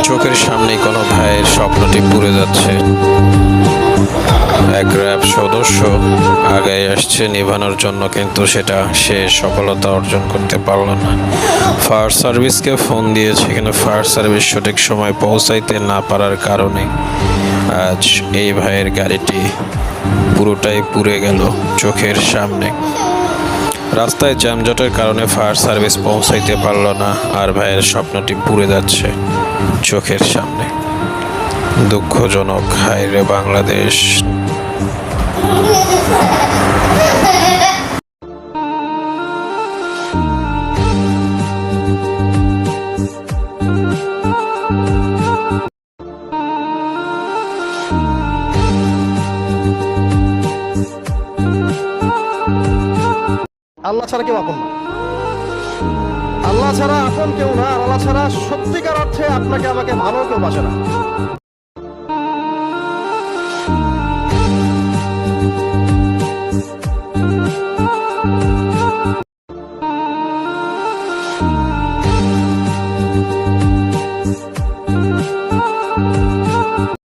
চোখের সামনেই কোনো ভাইয়ের স্বপ্নটি পুড়ে যাচ্ছে। এক র্যাব সদস্য আগায় আসছে নিভানোর জন্য, কিন্তু সে সফলতা অর্জন করতে পারল না। ফায়ার সার্ভিসকে ফোন দিয়েছে, কিন্তু ফায়ার সার্ভিস সঠিক সময় পৌঁছাইতে না পারার কারণে আজ এই ভাইয়ের গাড়িটি পুরোটাই পুড়ে গেল চোখের সামনে। রাস্তায় যানজটের কারণে ফায়ার সার্ভিস পৌঁছাইতে পারল না, আর ভাইয়ের স্বপ্নটি পুড়ে যাচ্ছে চোখের সামনে। দুঃখজনক। হায় রে বাংলাদেশ। আল্লাহ ছাড়া কেউ আপন না। আল্লাহ ছাড়া আপন কেউ না। আর আল্লাহ ছাড়া সত্যিকার অর্থে আপনাকে আমাকে ভালো কেউ বাসে না।